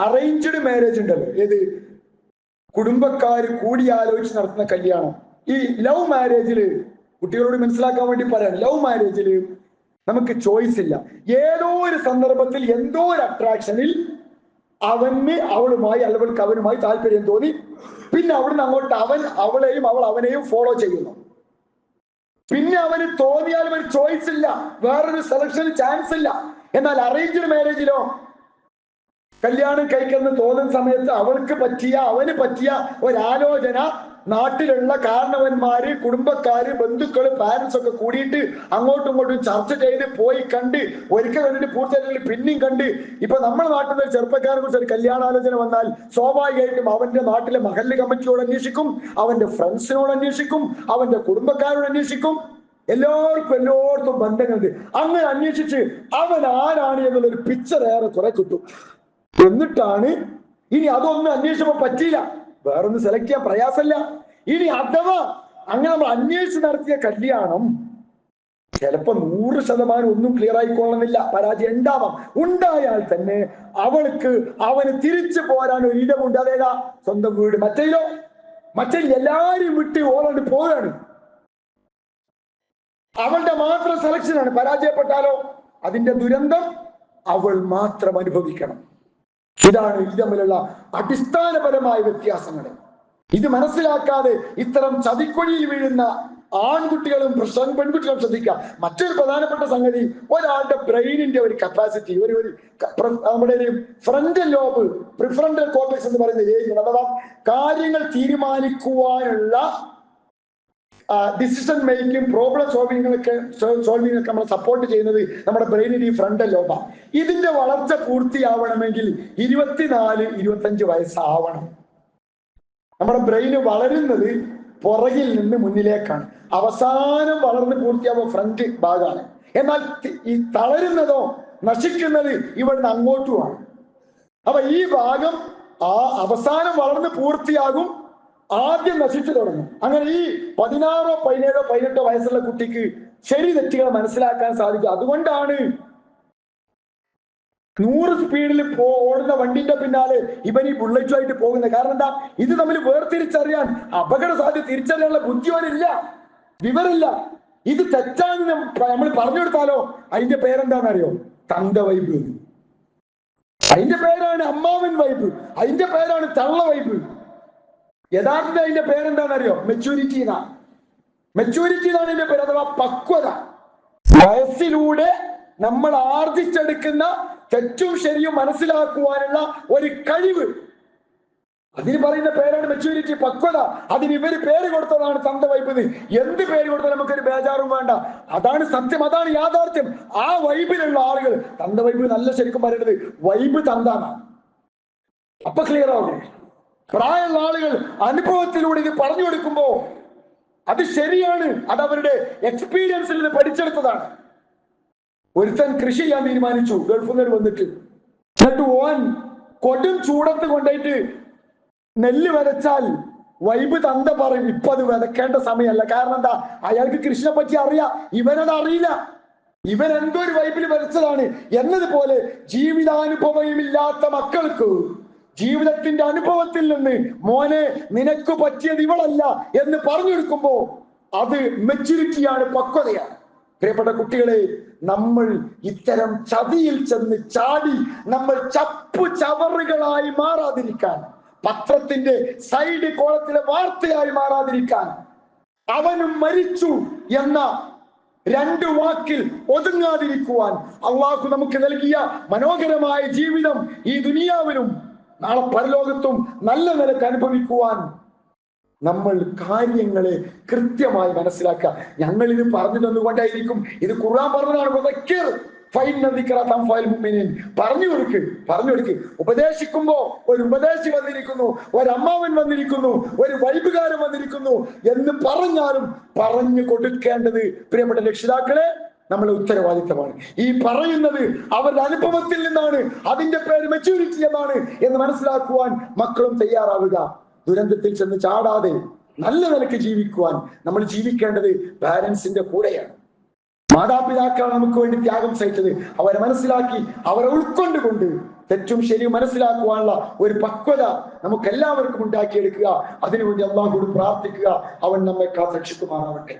അറേഞ്ച്ഡ് മാരേജ് ഉണ്ടല്ലോ, ഏത് കുടുംബക്കാർ കൂടിയാലോചിച്ച് നടത്തുന്ന കല്യാണം, ഈ ലവ് മാരേജില് കുട്ടികളോട് മനസ്സിലാക്കാൻ വേണ്ടി പറയാം, ലവ് മാരേജില് നമുക്ക് ചോയ്സ് ഇല്ല. ഏതോ ഒരു സന്ദർഭത്തിൽ എന്തോ ഒരു അട്രാക്ഷനിൽ അവന് അവളുമായി അല്ലെങ്കിൽ അവനുമായി താല്പര്യം തോന്നി, പിന്നെ അവിടുന്ന് അങ്ങോട്ട് അവൻ അവളെയും അവൾ അവനെയും ഫോളോ ചെയ്യുന്നു. പിന്നെ അവന് തോന്നിയാലും ഒരു ചോയ്സ് ഇല്ല, വേറൊരു സെലക്ഷന് ചാൻസ് ഇല്ല. എന്നാൽ അറേഞ്ച്ഡ് മാരേജിലോ കല്യാണം കഴിക്കുന്ന തോന്നുന്ന സമയത്ത് അവൾക്ക് പറ്റിയ അവന് പറ്റിയ ഒരാലോചന നാട്ടിലുള്ള കാരണവന്മാര്, കുടുംബക്കാര്, ബന്ധുക്കള്, പാരന്റ്സ് ഒക്കെ കൂടിയിട്ട് അങ്ങോട്ടും ഇങ്ങോട്ടും ചർച്ച ചെയ്ത് പോയി കണ്ട് ഒരിക്കൽ കണ്ടിട്ട് പൂർത്തിയായിട്ട് പിന്നെയും കണ്ട്. ഇപ്പൊ നമ്മുടെ നാട്ടിൽ നിന്ന് ചെറുപ്പക്കാരെ കുറിച്ച് ഒരു കല്യാണാലോചന വന്നാൽ സ്വാഭാവികമായിട്ടും അവന്റെ നാട്ടിലെ മഹല്ല് കമ്മിറ്റിയോട് അന്വേഷിക്കും, അവന്റെ ഫ്രണ്ട്സിനോട് അന്വേഷിക്കും, അവന്റെ കുടുംബക്കാരോട് അന്വേഷിക്കും. എല്ലായിടത്തും ബന്ധങ്ങളുണ്ട്. അങ്ങനെ അന്വേഷിച്ച് അവൻ ആരാണ് എന്നുള്ളൊരു പിക്ചർ ഏറെ കുറെ കിട്ടും. എന്നിട്ടാണ് ഇനി അതൊന്നും അന്വേഷിച്ചപ്പോ പറ്റിയില്ല, വേറൊന്ന് സെലക്ട് ചെയ്യാൻ പ്രയാസമല്ല. ഇനി അഥവാ അങ്ങനെ നമ്മൾ അന്വേഷിച്ച് നടത്തിയ കല്യാണം ചിലപ്പോ 100% ഒന്നും ക്ലിയർ ആയിക്കൊള്ളുന്നില്ല, പരാജയം ഉണ്ടാവാം. ഉണ്ടായാൽ തന്നെ അവൾക്ക് അവന് തിരിച്ചു പോരാൻ ഒരു ഇടമുണ്ട്. അതേതാ? സ്വന്തം വീട്. മറ്റേ എല്ലാരും വിട്ട് ഓളോട് പോവുകയാണ്. അവളുടെ മാത്രം സെലക്ഷനാണ്. പരാജയപ്പെട്ടാലോ അതിന്റെ ദുരന്തം അവൾ മാത്രം അനുഭവിക്കണം. ഇതാണ് ഇത് തമ്മിലുള്ള അടിസ്ഥാനപരമായ വ്യത്യാസങ്ങൾ. ഇത് മനസ്സിലാക്കാതെ ഇത്തരം ചതിക്കുഴിയിൽ വീഴുന്ന ആൺകുട്ടികളും പെൺകുട്ടികളും ശ്രദ്ധിക്കുക. മറ്റൊരു പ്രധാനപ്പെട്ട സംഗതി, ഒരാളുടെ ബ്രെയിനിന്റെ ഒരു കപ്പാസിറ്റി, നമ്മുടെ ഒരു ഫ്രണ്ടൽ ലോബ്, പ്രിഫ്രണ്ടൽ കോർട്ടക്സ് എന്ന് പറയുന്ന ഏരിയ, അഥവാ കാര്യങ്ങൾ തീരുമാനിക്കുവാനുള്ള ഡിസിഷൻ മേക്കിംഗ്, പ്രോബ്ലം സോൾവിംഗ് ഒക്കെ നമ്മളെ സപ്പോർട്ട് ചെയ്യുന്നത് നമ്മുടെ ബ്രെയിനിന്റെ ഈ ഫ്രണ്ടൽ ലോബാണ്. ഇതിന്റെ വളർച്ച പൂർത്തിയാവണമെങ്കിൽ 24-25 വയസ്സാവണം. നമ്മുടെ ബ്രെയിന് വളരുന്നത് പുറകിൽ നിന്ന് മുന്നിലേക്കാണ്. അവസാനം വളർന്ന് പൂർത്തിയാവുക ഫ്രണ്ട് ഭാഗമാണ്. എന്നാൽ ഈ തളരുന്നതോ നശിക്കുന്നത് ഇവിടുന്ന് അങ്ങോട്ടുമാണ്. അപ്പൊ ഈ ഭാഗം അവസാനം വളർന്ന് പൂർത്തിയാകും, ആദ്യം നശിച്ചു തുടങ്ങും. അങ്ങനെ ഈ 16, 17, 18 വയസ്സുള്ള കുട്ടിക്ക് ശരി തെറ്റുകൾ മനസ്സിലാക്കാൻ സാധിക്കും. അതുകൊണ്ടാണ് 100 സ്പീഡിൽ ഓടുന്ന വണ്ടിന്റെ പിന്നാലെ ഇവൻ ഈ ബുള്ളറ്റുമായിട്ട് പോകുന്നത്. കാരണം എന്താ? ഇത് തമ്മിൽ വേർതിരിച്ചറിയാൻ, അപകട സാധ്യത തിരിച്ചറിയാനുള്ള ബുദ്ധി അവനില്ല, വിവരമില്ല. ഇത് തെറ്റാന്ന് നമ്മൾ പറഞ്ഞു കൊടുത്താലോ അതിന്റെ പേരെന്താണെന്നറിയോ? തന്ത വൈബ്. അതിന്റെ പേരാണ് അമ്മാവൻ വൈബ്, അതിന്റെ പേരാണ് തള്ള വൈബ്. യഥാർത്ഥത്തിൽ അതിന്റെ പേരെന്താണെന്നറിയോ? മെച്യൂരിറ്റി എന്നാണ്. മെച്യൂരിറ്റി എന്നാണ് ഇതിന്റെ പേര്, അഥവാ പക്വത. വയസ്സിലൂടെ നമ്മൾ ആർജിച്ചെടുക്കുന്ന തെറ്റും ശരിയും മനസ്സിലാക്കുവാനുള്ള ഒരു കഴിവ്, അതിന് പറയുന്ന പേരാണ് മെച്യൂരിറ്റി, പക്വത. അതിന് ഇവര് പേര് കൊടുത്തതാണ് തന്ത വൈബ്. എന്ത് പേര് കൊടുത്താൽ നമുക്കൊരു ബേജാറും വേണ്ട. അതാണ് സത്യം, അതാണ് യാഥാർത്ഥ്യം. ആ വൈബിലുള്ള ആളുകൾ തന്ത വൈബ് നല്ല ശരിക്കും പറയേണ്ടത് വൈബ് തന്താണ്. അപ്പൊ ക്ലിയർ ആവും. പ്രായമുള്ള ആളുകൾ അനുഭവത്തിലൂടെ ഇത് പറഞ്ഞു കൊടുക്കുമ്പോ അത് ശരിയാണ്, അത് അവരുടെ എക്സ്പീരിയൻസിൽ നിന്ന് പഠിച്ചെടുത്തതാണ്. ഒരുത്തൻ കൃഷി ചെയ്യാൻ തീരുമാനിച്ചു ഗൾഫിൽ നിന്ന് വന്നിട്ട്. എന്നിട്ട് ഓൻ കൊടും ചൂടത്ത് കൊണ്ടുപോയിട്ട് നെല്ല് വിതച്ചാൽ വൈബ് തന്ത പറയും ഇപ്പൊ അത് വിതക്കേണ്ട സമയമല്ല. കാരണം എന്താ? അയാൾക്ക് കൃഷിനെ പറ്റി അറിയാം, ഇവനത് അറിയില്ല. ഇവൻ എന്തോ ഒരു വൈബിൽ വിതച്ചതാണ് എന്നതുപോലെ ജീവിതാനുഭവമില്ലാത്ത മക്കൾക്ക് ജീവിതത്തിന്റെ അനുഭവത്തിൽ നിന്ന് മോനെ നിനക്ക് പറ്റിയത് ഇവളല്ല എന്ന് പറഞ്ഞു കൊടുക്കുമ്പോ അത് മെച്യൂരിറ്റിയാണ്, പക്വതയാണ്. പ്രിയപ്പെട്ട കുട്ടികളെ, നമ്മൾ ഇത്തരം ചതിയിൽ ചെന്ന് ചാടി നമ്മൾ ചപ്പു ചവറുകളായി മാറാതിരിക്കാൻ, പത്രത്തിന്റെ സൈഡ് കോളത്തിലെ വാർത്തയായി മാറാതിരിക്കാൻ, അവനും മരിച്ചു എന്ന 2 വാക്കിൽ ഒതുങ്ങാതിരിക്കുവാൻ, അള്ളാഹു നമുക്ക് നൽകിയ മനോഹരമായ ജീവിതം ഈ ദുനിയാവിലും നാളെ പരലോകത്തും നല്ല നിലക്ക് അനുഭവിക്കുവാൻ നമ്മൾ കാര്യങ്ങളെ കൃത്യമായി മനസ്സിലാക്കുക. ഞങ്ങൾ ഇത് പറഞ്ഞു തന്നുകൊണ്ടായിരിക്കും. ഇത് ഖുർആൻ പറഞ്ഞതാണ്, പറഞ്ഞു കൊടുക്ക്. ഉപദേശിക്കുമ്പോ ഒരു ഉപദേശി വന്നിരിക്കുന്നു, ഒരു അമ്മാവൻ വന്നിരിക്കുന്നു, ഒരു വൈബുകാരൻ വന്നിരിക്കുന്നു എന്ന് പറഞ്ഞാലും പറഞ്ഞു കൊടുക്കേണ്ടത് പ്രിയപ്പെട്ട രക്ഷിതാക്കളെ നമ്മളെ ഉത്തരവാദിത്തമാണ്. ഈ പറയുന്നത് അവരുടെ അനുഭവത്തിൽ നിന്നാണ്, അതിന്റെ പേര് മെച്യൂരിറ്റി എന്നാണ് എന്ന് മനസ്സിലാക്കുവാൻ മക്കളും തയ്യാറാവുക. ദുരന്തത്തിൽ ചെന്ന് ചാടാതെ നല്ല നിലയ്ക്ക് ജീവിക്കുവാൻ നമ്മൾ ജീവിക്കേണ്ടത് പാരന്റ്സിന്റെ കൂടെയാണ്. മാതാപിതാക്കളാണ് നമുക്ക് വേണ്ടി ത്യാഗം സഹിച്ചത്. അവരെ മനസ്സിലാക്കി, അവരെ ഉൾക്കൊണ്ടുകൊണ്ട് തെറ്റും ശരിയും മനസ്സിലാക്കുവാനുള്ള ഒരു പക്വത നമുക്ക് എല്ലാവർക്കും ഉണ്ടാക്കിയെടുക്കുക. അതിനുവേണ്ടി അല്ലാഹുവോട് പ്രാർത്ഥിക്കുക. അവൻ നമ്മെ കാത്തുരക്ഷിക്കുമാറാവട്ടെ.